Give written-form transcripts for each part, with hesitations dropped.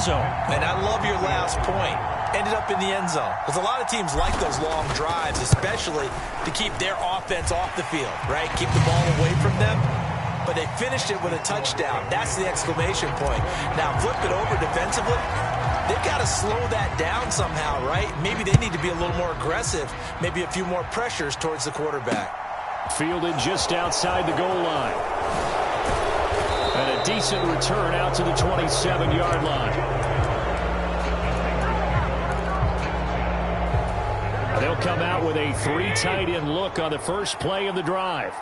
zone. And I love your last point. Ended up in the end zone. Because a lot of teams like those long drives, especially to keep their offense off the field, right? Keep the ball away from them. But they finished it with a touchdown. That's the exclamation point. Now flip it over defensively. They've got to slow that down somehow, right? Maybe they need to be a little more aggressive. Maybe a few more pressures towards the quarterback. Fielded just outside the goal line. And a decent return out to the 27-yard line. They'll come out with a 3 tight end look on the first play of the drive.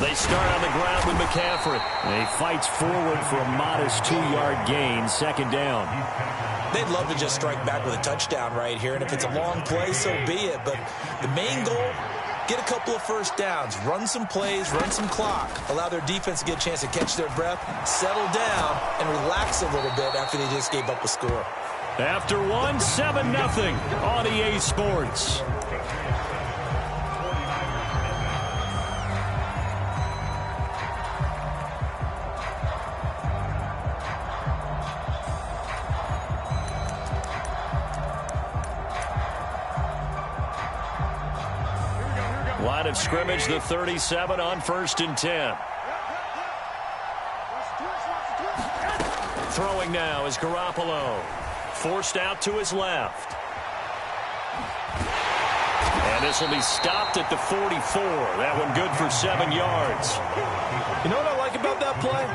They start on the ground with McCaffrey. He fights forward for a modest 2-yard gain, second down. They'd love to just strike back with a touchdown right here, and if it's a long play, so be it. But the main goal, get a couple of first downs, run some plays, run some clock, allow their defense to get a chance to catch their breath, settle down, and relax a little bit after they just gave up a score. After one, 7-0 on EA Sports. Line of scrimmage, the 37 on 1st and 10. Throwing now is Garoppolo. Forced out to his left. And this will be stopped at the 44. That one good for 7 yards. You know what I like about that play?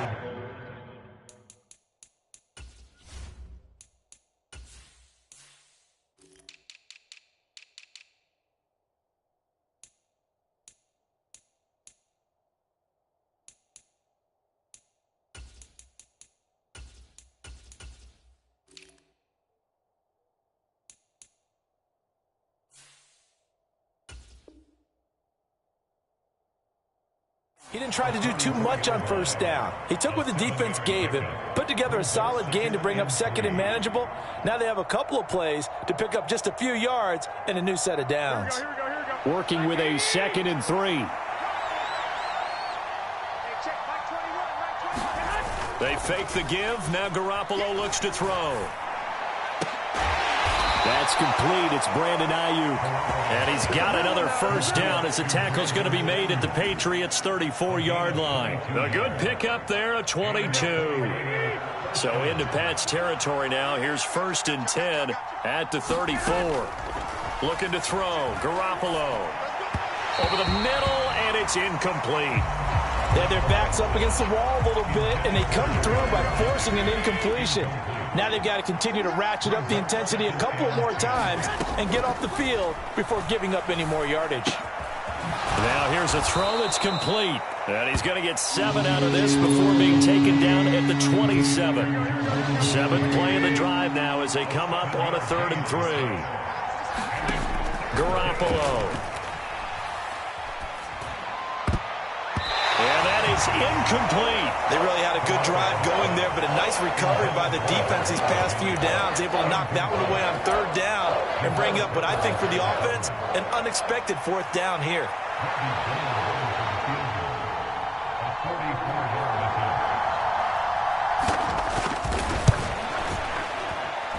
He didn't try to do too much on first down. He took what the defense gave him, put together a solid gain to bring up second and manageable. Now they have a couple of plays to pick up just a few yards and a new set of downs. Here we go. Working with a 2nd and 3. They fake the give. Now Garoppolo looks to throw. That's complete. It's Brandon Ayuk. And he's got another first down as the tackle's going to be made at the Patriots' 34-yard line. A good pickup there, a 22. So into Pat's territory now. Here's 1st and 10 at the 34. Looking to throw. Garoppolo. Over the middle, and it's incomplete. They have their backs up against the wall a little bit, and they come through by forcing an incompletion. Now they've got to continue to ratchet up the intensity a couple more times and get off the field before giving up any more yardage. Now here's a throw that's complete. And he's going to get 7 out of this before being taken down at the 27. 7th play of the drive now as they come up on a 3rd and 3. Garoppolo. And that is incomplete. They really had a good drive going there, but a nice recovery by the defense these past few downs, able to knock that one away on 3rd down and bring up what I think for the offense, an unexpected 4th down here.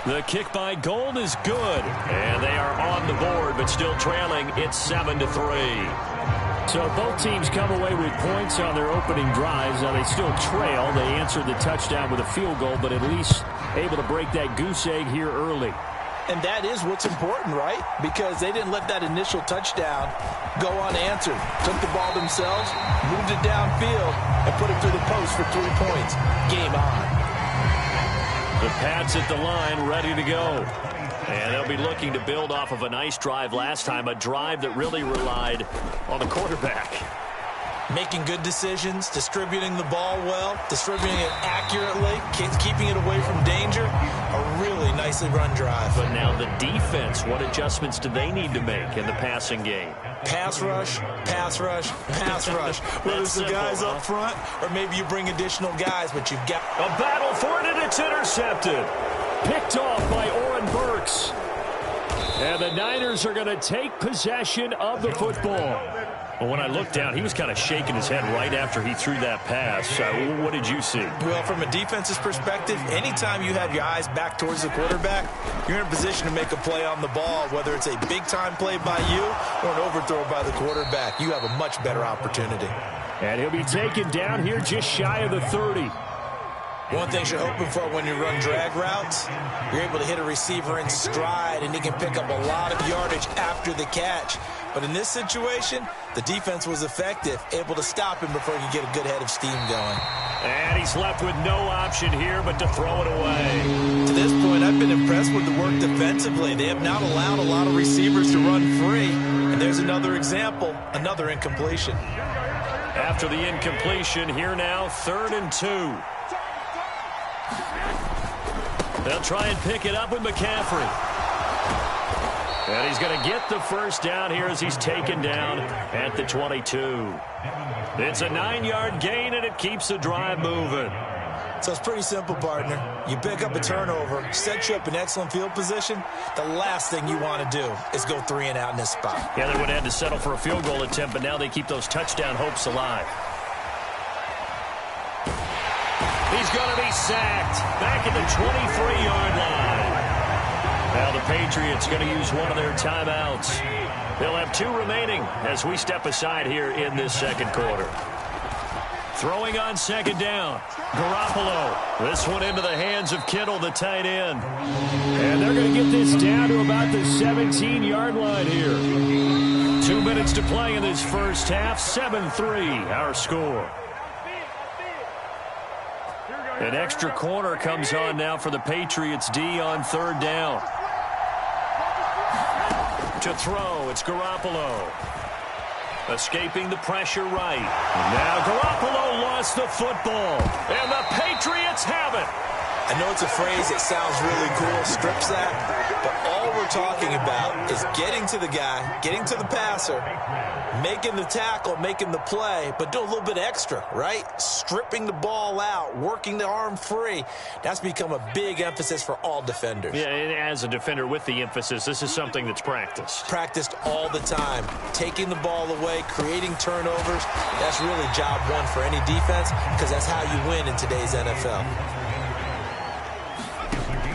The kick by Gold is good, and they are on the board, but still trailing. It's 7-3. So both teams come away with points on their opening drives. Now they still trail. They answered the touchdown with a field goal, but at least able to break that goose egg here early. And that is what's important, right? Because they didn't let that initial touchdown go unanswered. Took the ball themselves, moved it downfield, and put it through the post for 3 points. Game on. The Pats at the line, ready to go. And they'll be looking to build off of a nice drive last time, a drive that really relied on the quarterback. Making good decisions, distributing the ball well, distributing it accurately, keeping it away from danger. A really nicely run drive. But now the defense, what adjustments do they need to make in the passing game? Pass rush, pass rush, pass rush. Whether it's the guys up front or maybe you bring additional guys, but you've got... A battle for it, and it's intercepted. Picked off by Oren Burks. And the Niners are going to take possession of the football. Well, when I looked down, he was kind of shaking his head right after he threw that pass. What did you see? Well, from a defense's perspective, anytime you have your eyes back towards the quarterback, you're in a position to make a play on the ball, whether it's a big-time play by you or an overthrow by the quarterback. You have a much better opportunity. And he'll be taken down here just shy of the 30. One thing you're hoping for when you run drag routes, you're able to hit a receiver in stride, and he can pick up a lot of yardage after the catch. But in this situation, the defense was effective, able to stop him before he could get a good head of steam going. And he's left with no option here but to throw it away. To this point, I've been impressed with the work defensively. They have not allowed a lot of receivers to run free. And there's another example, another incompletion. After the incompletion, here now, 3rd and 2. They'll try and pick it up with McCaffrey. And he's going to get the first down here as he's taken down at the 22. It's a 9-yard gain, and it keeps the drive moving. So it's pretty simple, partner. You pick up a turnover, set you up in excellent field position. The last thing you want to do is go 3 and out in this spot. Yeah, they would have had to settle for a field goal attempt, but now they keep those touchdown hopes alive. He's going to be sacked back at the 23-yard line. Now the Patriots going to use one of their timeouts. They'll have 2 remaining as we step aside here in this second quarter. Throwing on second down, Garoppolo. This one into the hands of Kittle, the tight end. And they're going to get this down to about the 17-yard line here. 2 minutes to play in this first half, 7-3 our score. An extra corner comes on now for the Patriots D on 3rd down. To throw, it's Garoppolo. Escaping the pressure right. Now Garoppolo lost the football. And the Patriots have it. I know it's a phrase that sounds really cool, strip sack, but all we're talking about is getting to the guy, getting to the passer, making the tackle, making the play, but do a little bit extra, right? Stripping the ball out, working the arm free. That's become a big emphasis for all defenders. Yeah, and as a defender with the emphasis, this is something that's practiced. Practiced all the time. Taking the ball away, creating turnovers, that's really job one for any defense because that's how you win in today's NFL.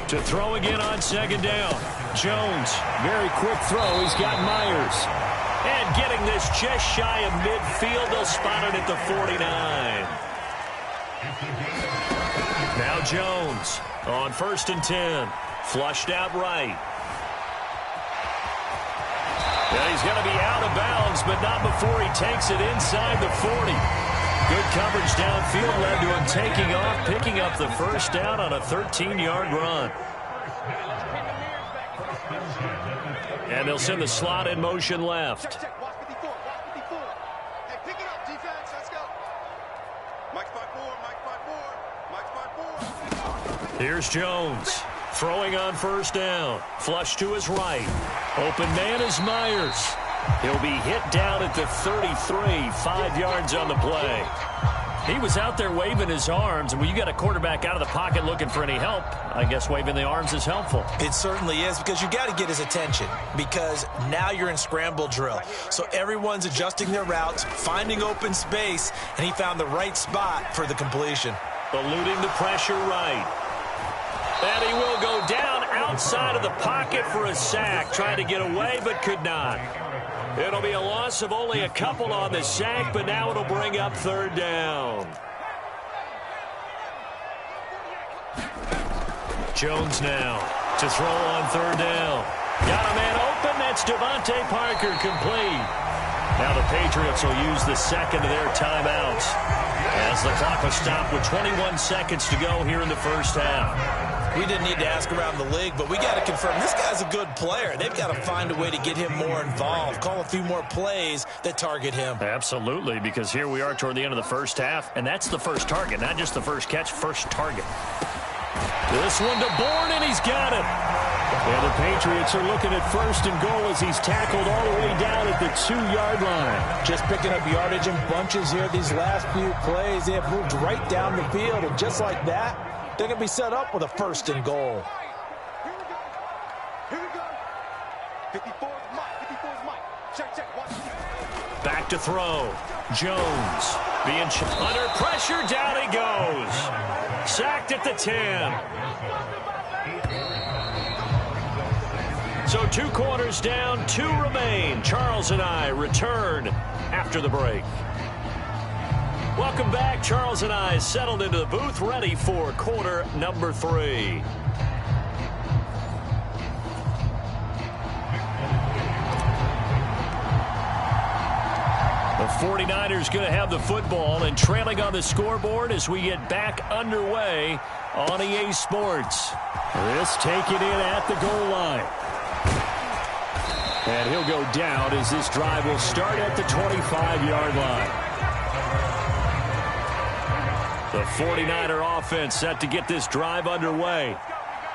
To throw again on second down. Jones, very quick throw. He's got Myers. And getting this just shy of midfield. They'll spot it at the 49. Now Jones on 1st and 10. Flushed out right. And he's going to be out of bounds, but not before he takes it inside the 40. Good coverage downfield led to him taking off, picking up the first down on a 13-yard run. And they'll send the slot in motion left. Here's Jones. Throwing on 1st down. Flush to his right. Open man is Myers. He'll be hit down at the 33, 5 yards on the play. He was out there waving his arms, and when you got a quarterback out of the pocket looking for any help, I guess waving the arms is helpful. It certainly is, because you got to get his attention, because now you're in scramble drill. So everyone's adjusting their routes, finding open space, and he found the right spot for the completion. Eluding the pressure right. And he will go down outside of the pocket for a sack, trying to get away but could not. It'll be a loss of only a couple on the sack, but now it'll bring up 3rd down. Jones now to throw on 3rd down. Got a man open. That's Devontae Parker, complete. Now the Patriots will use the second of their timeouts as the clock will stop with 21 seconds to go here in the first half. We didn't need to ask around the league, but we got to confirm this guy's a good player. They've got to find a way to get him more involved, call a few more plays that target him. Absolutely, because here we are toward the end of the first half, and that's the first target, not just the first catch, first target. This one to Bourne, and he's got it. And the Patriots are looking at 1st and goal as he's tackled all the way down at the 2-yard line. Just picking up yardage in bunches here these last few plays. They have moved right down the field, and just like that, they're going to be set up with a 1st and goal. Here we go. Here we go. 54 is Mike. 54 is Mike. Check, check. Watch. Back to throw. Jones being under pressure. Down he goes. Sacked at the 10. So 2 quarters down, 2 remain. Charles and I return after the break. Welcome back. Charles and I settled into the booth, ready for quarter number 3. The 49ers going to have the football and trailing on the scoreboard as we get back underway on EA Sports. This taken in at the goal line. And he'll go down as this drive will start at the 25-yard line. The 49er offense set to get this drive underway.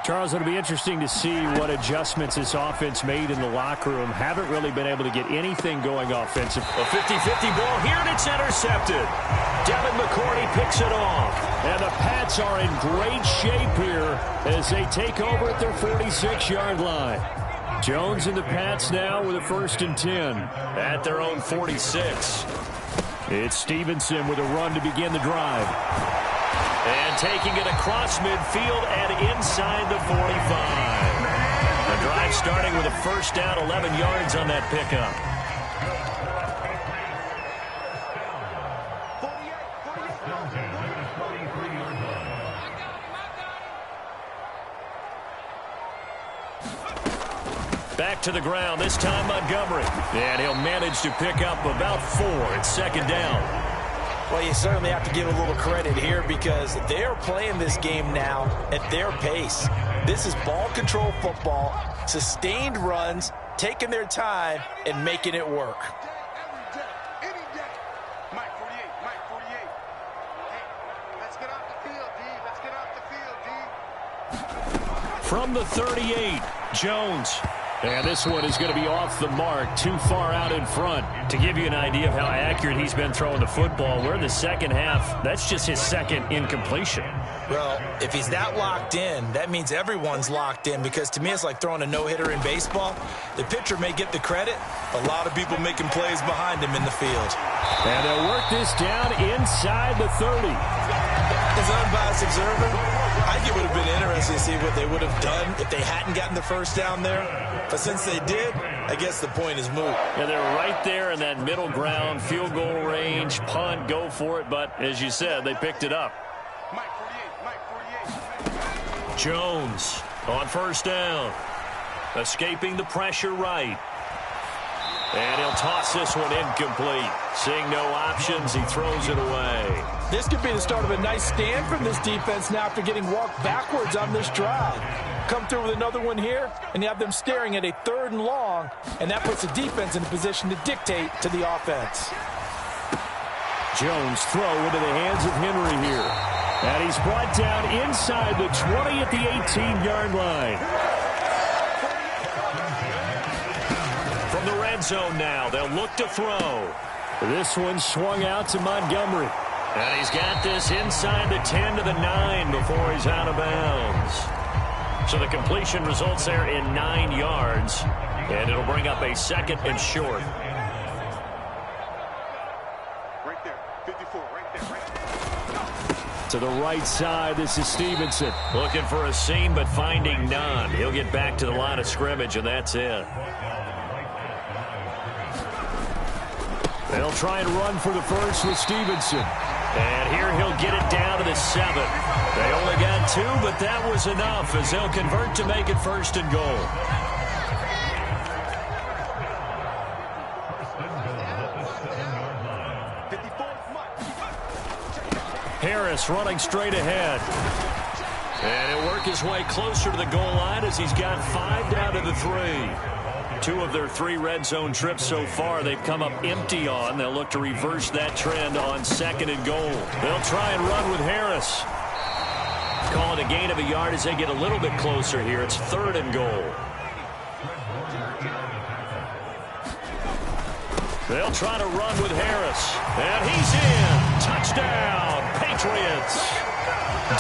Charles, it'll be interesting to see what adjustments this offense made in the locker room. Haven't really been able to get anything going offensive. A 50-50 ball here, and it's intercepted. Devin McCourty picks it off. And the Pats are in great shape here as they take over at their 46-yard line. Jones and the Pats now with a 1st and 10 at their own 46. It's Stevenson with a run to begin the drive. And taking it across midfield and inside the 45. The drive starting with a 1st down, 11 yards on that pickup. Back to the ground, this time Montgomery. And he'll manage to pick up about 4. It's 2nd down. Well, you certainly have to give a little credit here because they're playing this game now at their pace. This is ball control football, sustained runs, taking their time, and making it work. From the 38, Jones. And this one is going to be off the mark, too far out in front. To give you an idea of how accurate he's been throwing the football, we're in the 2nd half. That's just his 2nd incompletion. Well, if he's that locked in, that means everyone's locked in because to me it's like throwing a no-hitter in baseball. The pitcher may get the credit, a lot of people making plays behind him in the field. And they'll work this down inside the 30. As an unbiased observer, I think it would have been interesting to see what they would have done if they hadn't gotten the 1st down there. But since they did, I guess the point is moot. Yeah, they're right there in that middle ground, field goal range, punt, go for it. But as you said, they picked it up. Jones on 1st down. Escaping the pressure right. And he'll toss this one incomplete. Seeing no options, he throws it away. This could be the start of a nice stand from this defense now after getting walked backwards on this drive. Come through with another one here, and you have them staring at a 3rd and long, and that puts the defense in a position to dictate to the offense. Jones throw into the hands of Henry here. And he's brought down inside the 20 at the 18-yard line. From the red zone now, they'll look to throw. This one swung out to Montgomery. And he's got this inside the 10 to the 9 before he's out of bounds. So the completion results there in 9 yards. And it'll bring up a 2nd and short. Right there, 54, right there, right there. To the right side, this is Stevenson. Looking for a seam, but finding none. He'll get back to the line of scrimmage, and that's it. They'll try and run for the 1st with Stevenson. And here he'll get it down to the 7. They only got 2, but that was enough as they'll convert to make it 1st and goal. Harris running straight ahead. And he'll work his way closer to the goal line as he's got 5 down to the 3. 2 of their 3 red zone trips so far they've come up empty on. They'll look to reverse that trend on 2nd and goal. They'll try and run with Harris. Calling a gain of a yard as they get a little bit closer here. It's 3rd and goal. They'll try to run with Harris. And he's in. Touchdown, Patriots.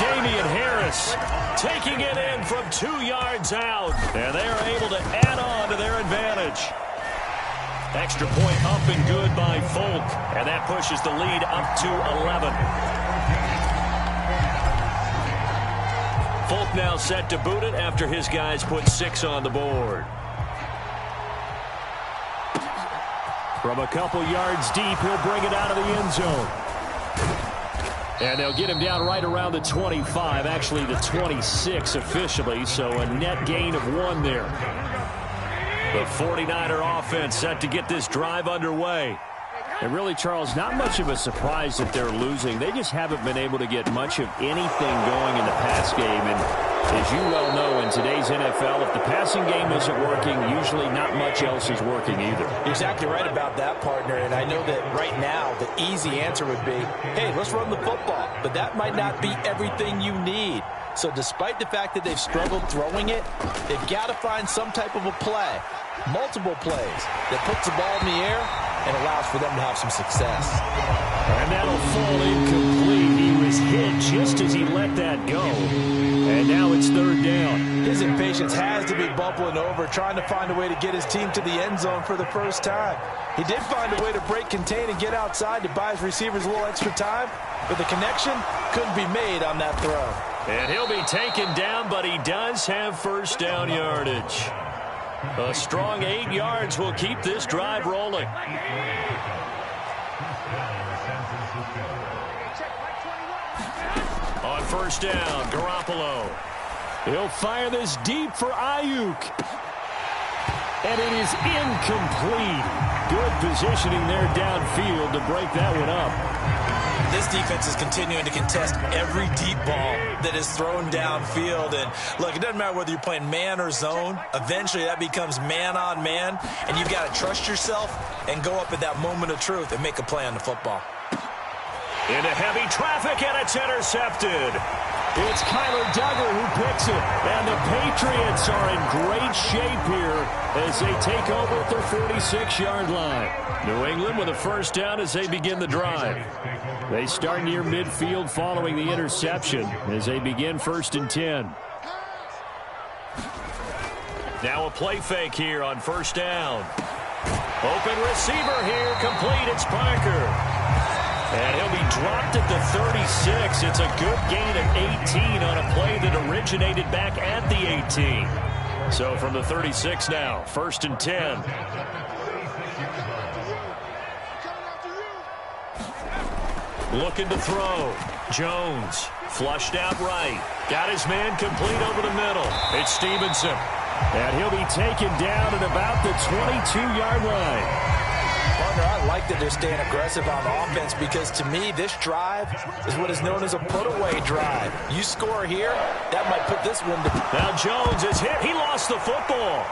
Damian Harris taking it in from 2 yards out. And they are able to add on to their advantage. Extra point up and good by Folk. And that pushes the lead up to 11. Folk now set to boot it after his guys put 6 on the board. From a couple yards deep, he'll bring it out of the end zone. And they'll get him down right around the 25, actually the 26 officially, so a net gain of 1 there. The 49er offense set to get this drive underway. And really, Charles, not much of a surprise that they're losing. They just haven't been able to get much of anything going in the pass game. And as you well know, in today's NFL, if the passing game isn't working, usually not much else is working either. You're exactly right about that, partner. And I know that right now the easy answer would be, hey, let's run the football. But that might not be everything you need. So despite the fact that they've struggled throwing it, they've got to find some type of a play, multiple plays, that puts the ball in the air and allows for them to have some success. And that'll fall incomplete. He was hit just as he let that go. And now it's 3rd down. His impatience has to be bubbling over, trying to find a way to get his team to the end zone for the first time. He did find a way to break contain and get outside to buy his receivers a little extra time, but the connection couldn't be made on that throw. And he'll be taken down, but he does have first down yardage. A strong 8 yards will keep this drive rolling. On first down, Garoppolo. He'll fire this deep for Ayuk. And it is incomplete. Good positioning there downfield to break that one up. This defense is continuing to contest every deep ball that is thrown downfield. And look, it doesn't matter whether you're playing man or zone. Eventually that becomes man on man. And you've got to trust yourself and go up at that moment of truth and make a play on the football. Into heavy traffic, and it's intercepted. It's Kyler Duggar who picks it. And the Patriots are in great shape here as they take over at their 46-yard line. New England with a first down as they begin the drive. They start near midfield following the interception as they begin 1st and 10. Now a play fake here on first down. Open receiver here, complete. It's Parker. And he'll be dropped at the 36. It's a good gain of 18 on a play that originated back at the 18. So from the 36 now, 1st and 10. Looking to throw. Jones flushed out right. Got his man complete over the middle. It's Stevenson. And he'll be taken down at about the 22-yard line. Partner, I like that they're staying aggressive on offense because to me this drive is what is known as a put-away drive. You score here, that might put this one to... Now Jones is hit. He lost the football.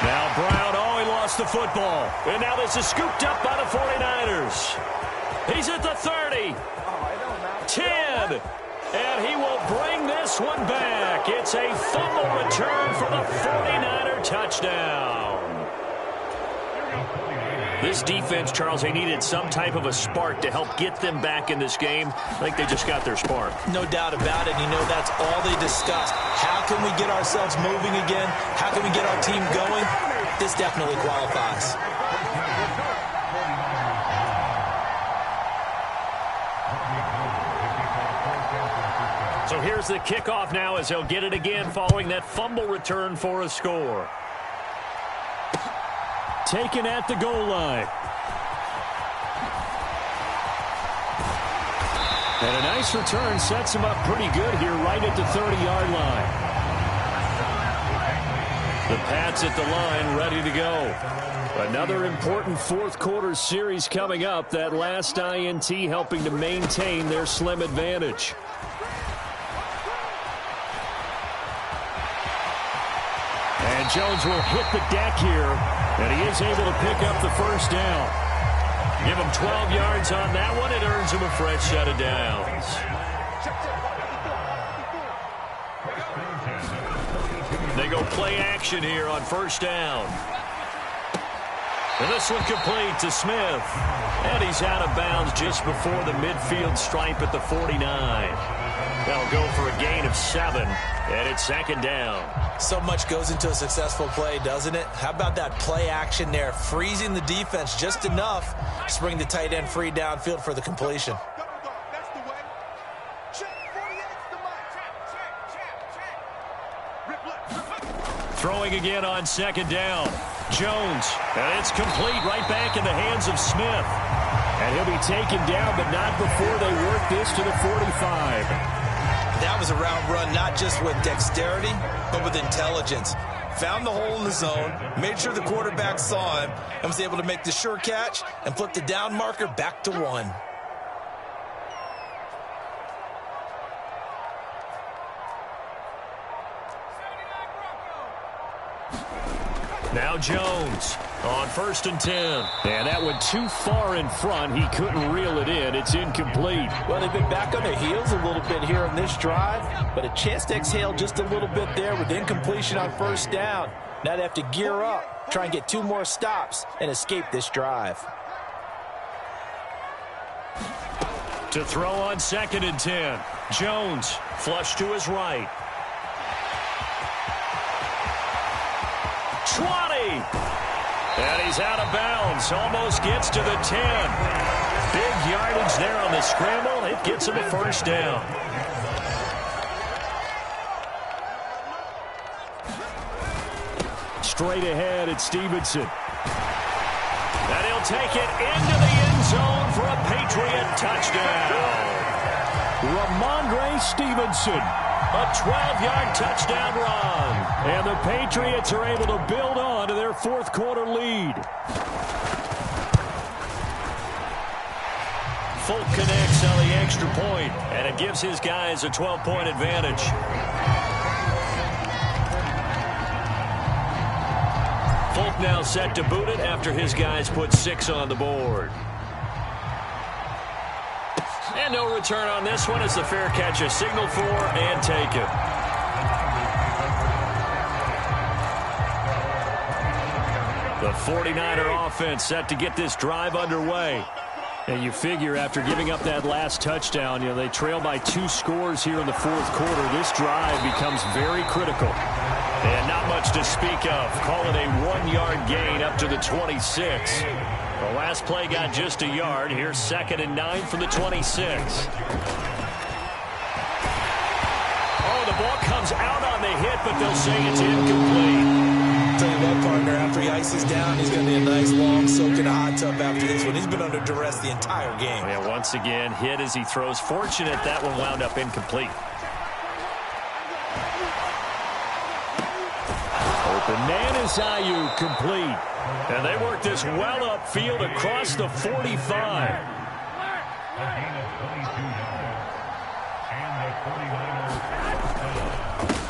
Now Brown, he lost the football. And now this is scooped up by the 49ers. He's at the 30. 10. And he will bring this one back. It's a fumble return for the 49er touchdown. This defense, Charles, they needed some type of a spark to help get them back in this game. I think they just got their spark. No doubt about it. You know, that's all they discussed. How can we get ourselves moving again? How can we get our team going? This definitely qualifies. So here's the kickoff now as they'll get it again following that fumble return for a score. Taken at the goal line. And a nice return sets him up pretty good here right at the 30-yard line. The Pats at the line ready to go. Another important fourth quarter series coming up. That last INT helping to maintain their slim advantage. And Jones will hit the deck here, and he is able to pick up the first down. Give him 12 yards on that one. It earns him a fresh set of downs. They go play action here on first down. And this one complete to Smith. And he's out of bounds just before the midfield stripe at the 49. They'll go for a gain of 7, and it's second down. So much goes into a successful play, doesn't it? How about that play action there, freezing the defense just enough to bring the tight end free downfield for the completion. That's the way. Check 48's the mic. Throwing again on second down. Jones, and it's complete right back in the hands of Smith. And he'll be taken down, but not before they work this to the 45. That was a route run not just with dexterity, but with intelligence. Found the hole in the zone, made sure the quarterback saw him, and was able to make the sure catch and flip the down marker back to 1. Now Jones on 1st and 10. And that went too far in front. He couldn't reel it in. It's incomplete. Well, they've been back on their heels a little bit here on this drive, but a chance to exhale just a little bit there with incompletion on 1st down. Now they have to gear up, try and get 2 more stops, and escape this drive. To throw on 2nd and 10. Jones flush to his right. 20. And he's out of bounds. Almost gets to the 10. Big yardage there on the scramble. It gets him a 1st down. Straight ahead, it's Stevenson. And he'll take it into the end zone for a Patriot touchdown. Ramondre Stevenson. A 12-yard touchdown run. And the Patriots are able to build on to their 4th quarter lead. Folk connects on the extra point, and it gives his guys a 12-point advantage. Folk now set to boot it after his guys put 6 on the board. And no return on this one as the fair catch is signaled for and taken. The 49er offense set to get this drive underway. And you figure after giving up that last touchdown, they trail by 2 scores here in the 4th quarter. This drive becomes very critical. And not much to speak of. Call it a 1-yard gain up to the 26. The last play got just a yard. Here's 2nd and 9 from the 26. Oh, the ball comes out on the hit, but they'll say it's incomplete. Tell you what, partner, after he ices down, he's going to need a nice long soak in a hot tub after this one. He's been under duress the entire game. Yeah, once again, hit as he throws. Fortunate that one wound up incomplete. Open man is Ayuk, complete. And they work this well upfield across the 45.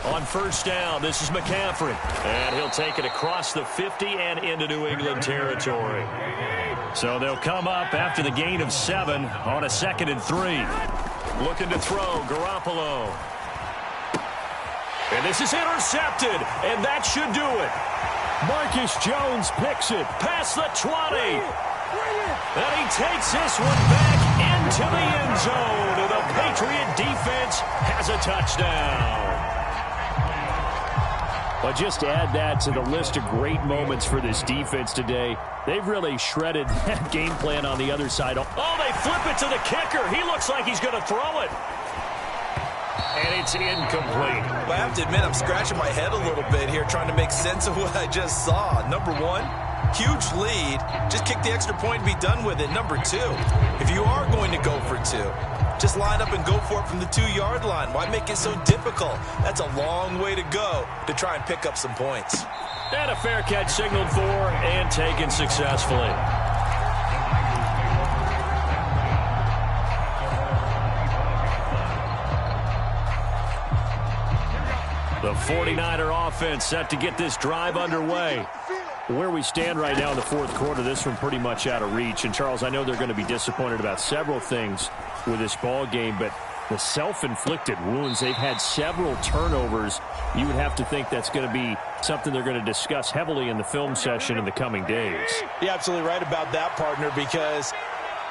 On 1st down, this is McCaffrey. And he'll take it across the 50 and into New England territory. So they'll come up after the gain of 7 on a 2nd and 3. Looking to throw, Garoppolo. And this is intercepted, and that should do it. Marcus Jones picks it. Past the 20. And he takes this one back into the end zone. And the Patriot defense has a touchdown. But just add that to the list of great moments for this defense today. They've really shredded that game plan on the other side. Oh, they flip it to the kicker. He looks like he's going to throw it. And it's incomplete. Well, I have to admit, I'm scratching my head a little bit here trying to make sense of what I just saw. Number 1, huge lead. Just kick the extra point and be done with it. Number 2, if you are going to go for 2, just line up and go for it from the 2-yard line. Why make it so difficult? That's a long way to go to try and pick up some points. And a fair catch signaled for and taken successfully. The 49er offense set to get this drive underway. Where we stand right now in the 4th quarter, this one pretty much out of reach. And, Charles, I know they're going to be disappointed about several things with this ball game, but the self-inflicted wounds, they've had several turnovers. You would have to think that's going to be something they're going to discuss heavily in the film session in the coming days. You're absolutely right about that, partner, because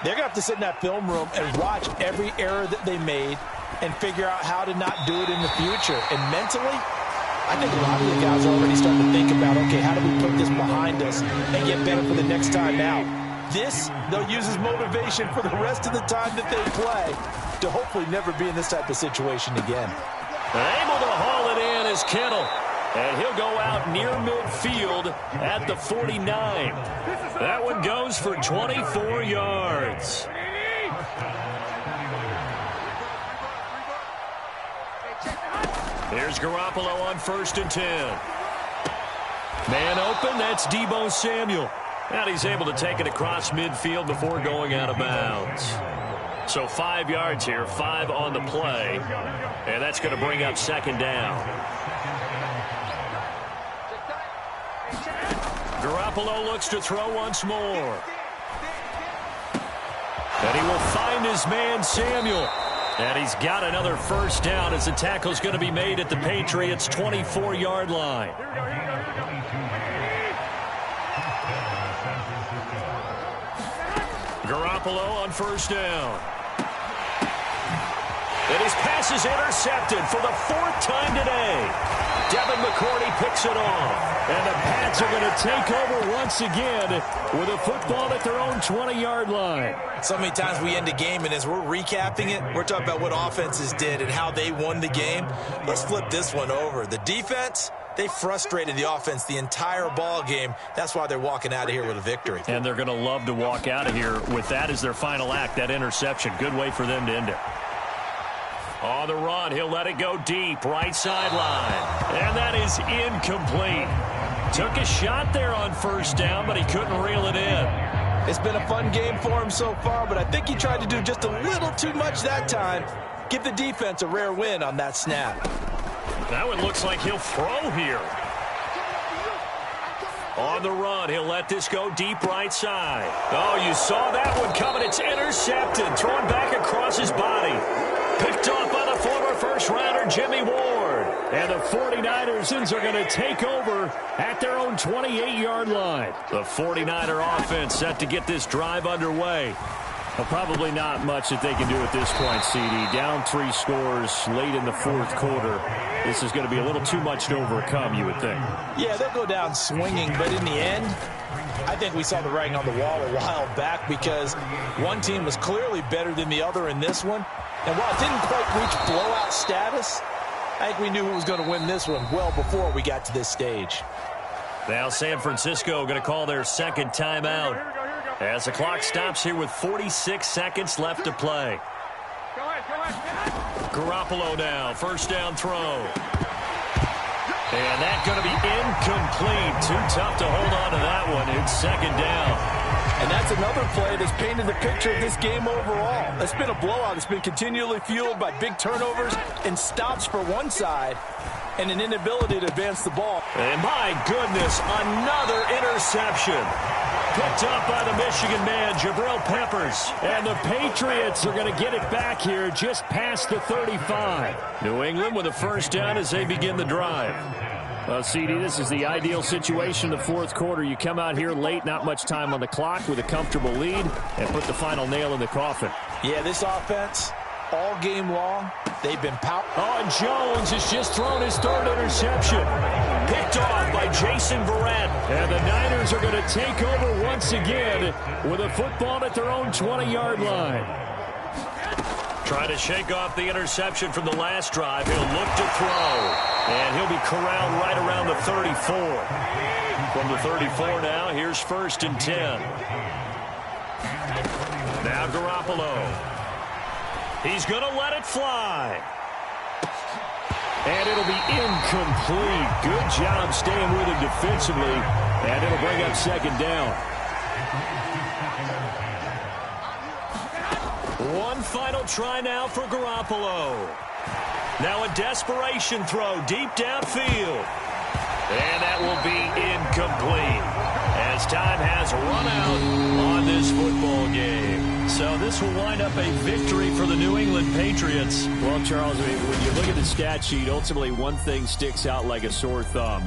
they're going to have to sit in that film room and watch every error that they made and figure out how to not do it in the future. And mentally, I think a lot of the guys are already starting to think about, okay, how do we put this behind us and get better for the next time out? This, they'll use as motivation for the rest of the time that they play to hopefully never be in this type of situation again. Able to haul it in is Kittle. And he'll go out near midfield at the 49. That one goes for 24 yards. Here's Garoppolo on 1st and 10. Man open, that's Deebo Samuel. And he's able to take it across midfield before going out of bounds. So 5 yards here, 5 on the play. And that's going to bring up 2nd down. Garoppolo looks to throw once more. And he will find his man Samuel. And he's got another 1st down as the tackle's going to be made at the Patriots' 24-yard line. Garoppolo on 1st down. And his pass is intercepted for the 4th time today. Devin McCourty picks it off. And the Pats are going to take over once again with a football at their own 20-yard line. So many times we end a game, and as we're recapping it, we're talking about what offenses did and how they won the game. Let's flip this one over. The defense, they frustrated the offense the entire ball game. That's why they're walking out of here with a victory. And they're going to love to walk out of here with that as their final act, that interception. Good way for them to end it. On the run, he'll let it go deep, right sideline. And that is incomplete. Took a shot there on 1st down, but he couldn't reel it in. It's been a fun game for him so far, but I think he tried to do just a little too much that time. Give the defense a rare win on that snap. That one looks like he'll throw here. On the run, he'll let this go deep right side. Oh, you saw that one coming. It's intercepted, thrown back across his body. Picked off by the former first-rounder Jimmy Ward. And the 49ers are going to take over at their own 28-yard line. The 49er offense set to get this drive underway. Well, probably not much that they can do at this point, CD. Down 3 scores late in the 4th quarter. This is going to be a little too much to overcome, you would think. Yeah, they'll go down swinging, but in the end, I think we saw the writing on the wall a while back because one team was clearly better than the other in this one. And while it didn't quite reach blowout status, I think we knew who was going to win this one well before we got to this stage. Now San Francisco going to call their 2nd timeout as the clock stops here with 46 seconds left to play. Garoppolo now, 1st down throw. And that's going to be incomplete. Too tough to hold on to that one. It's 2nd down. And that's another play that's painted the picture of this game overall. It's been a blowout. It's been continually fueled by big turnovers and stops for one side and an inability to advance the ball. And my goodness, another interception. Picked up by the Michigan man, Jabril Peppers. And the Patriots are going to get it back here just past the 35. New England with a 1st down as they begin the drive. Well, CD, this is the ideal situation in the 4th quarter. You come out here late, not much time on the clock with a comfortable lead, and put the final nail in the coffin. Yeah, this offense, all game long, they've been powerful. Oh, and Jones has just thrown his 3rd interception. Picked off by Jason Verrett. And the Niners are going to take over once again with a football at their own 20-yard line. Trying to shake off the interception from the last drive. He'll look to throw. And he'll be corralled right around the 34. From the 34 now, here's 1st and 10. Now Garoppolo. He's going to let it fly. And it'll be incomplete. Good job staying with it defensively. And it'll bring up 2nd down. One final try now for Garoppolo. Now a desperation throw deep downfield. And that will be incomplete as time has run out on this football game. So this will wind up a victory for the New England Patriots. Well, Charles, when you look at the stat sheet, ultimately one thing sticks out like a sore thumb.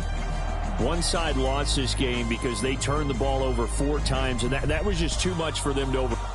One side lost this game because they turned the ball over 4 times, and that was just too much for them to overcome.